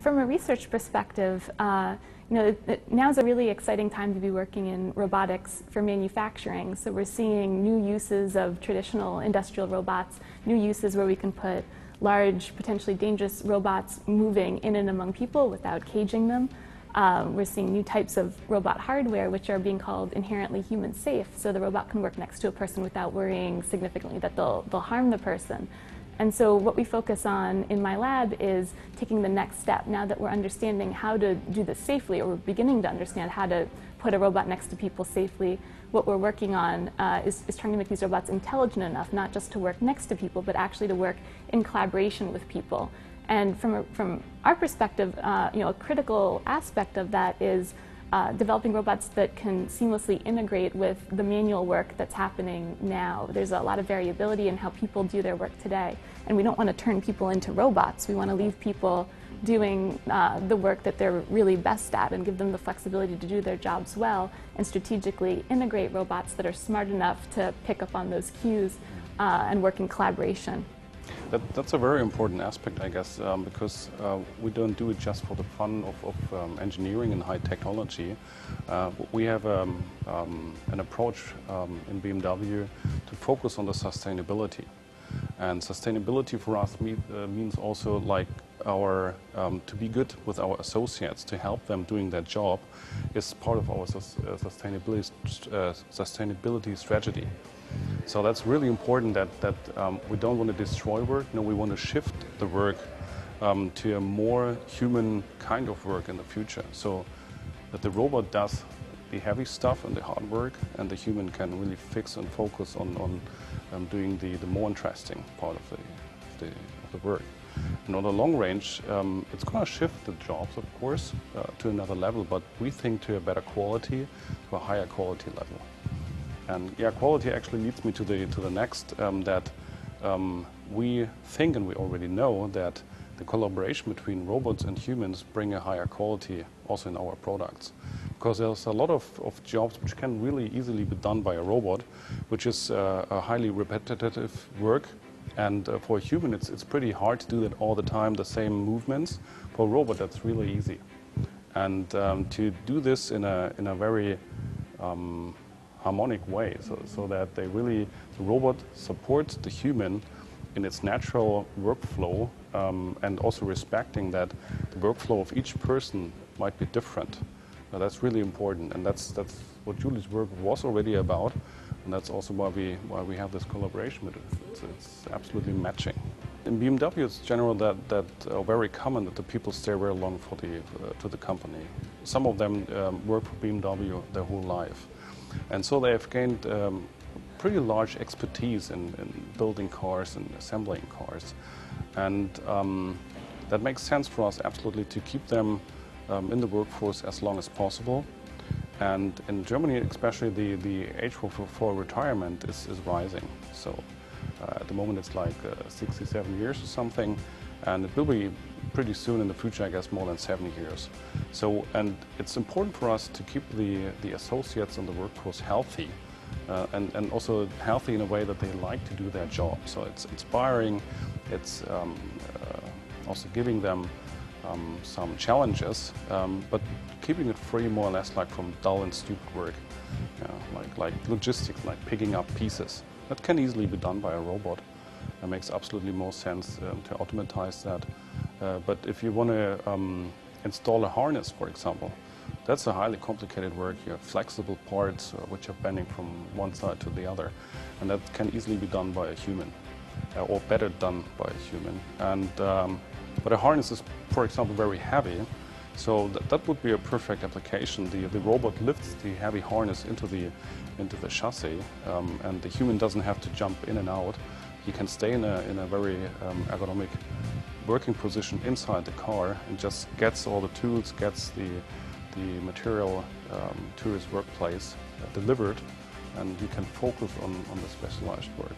From a research perspective, now's a really exciting time to be working in robotics for manufacturing. So we're seeing new uses of traditional industrial robots, new uses where we can put large, potentially dangerous robots moving in and among people without caging them. We're seeing new types of robot hardware which are being called inherently human safe, so the robot can work next to a person without worrying significantly that they'll harm the person. And so what we focus on in my lab is taking the next step. Now that we're understanding how to do this safely, or we're beginning to understand how to put a robot next to people safely, what we're working on is trying to make these robots intelligent enough, not just to work next to people, but actually to work in collaboration with people. And from our perspective, a critical aspect of that is developing robots that can seamlessly integrate with the manual work that's happening now. There's a lot of variability in how people do their work today, and we don't want to turn people into robots. We want to leave people doing the work that they're really best at and give them the flexibility to do their jobs well, and strategically integrate robots that are smart enough to pick up on those cues and work in collaboration. That's a very important aspect, I guess, because we don't do it just for the fun of engineering and high technology. We have an approach in BMW to focus on the sustainability. And sustainability for us means also like to be good with our associates, to help them doing their job, is part of our sustainability strategy. So that's really important that we don't want to destroy work. No, we want to shift the work to a more human kind of work in the future. So that the robot does the heavy stuff and the hard work, and the human can really fix and focus on doing the more interesting part of the work. And on the long range, it's going to shift the jobs, of course, to another level, but we think to a better quality, to a higher quality level. And yeah, quality actually leads me to the next, that we think, and we already know, that the collaboration between robots and humans bring a higher quality also in our products. Because there's a lot of jobs which can really easily be done by a robot, which is a highly repetitive work. And for a human, it's pretty hard to do that all the time, the same movements. For a robot, that's really easy. And to do this in a very harmonic way, so that the robot supports the human in its natural workflow, and also respecting that the workflow of each person might be different. That's really important, and that's what Julie's work was already about, and that's also why we have this collaboration with it. It's absolutely matching. In BMW, it's general that very common that the people stay very long to the company. Some of them work for BMW their whole life. And so they have gained pretty large expertise in building cars and assembling cars. And that makes sense for us absolutely to keep them in the workforce as long as possible. And in Germany especially, the age for retirement is rising. So at the moment it's like 67 years or something, and it will be pretty soon in the future, I guess, more than 70 years. So, and it's important for us to keep the associates in the workforce healthy, and also healthy in a way that they like to do their job. So it's inspiring, it's also giving them some challenges, but keeping it free more or less like from dull and stupid work, like logistics, like picking up pieces. That can easily be done by a robot. It makes absolutely more sense to automatize that. But if you want to install a harness, for example, that's a highly complicated work. You have flexible parts which are bending from one side to the other, and that can easily be done by a human, or better done by a human. And but a harness is, for example, very heavy, so that would be a perfect application. The robot lifts the heavy harness into the chassis, and the human doesn't have to jump in and out. He can stay in a very ergonomic working position inside the car and just gets all the tools, gets the material to his workplace delivered, and he can focus on the specialized work.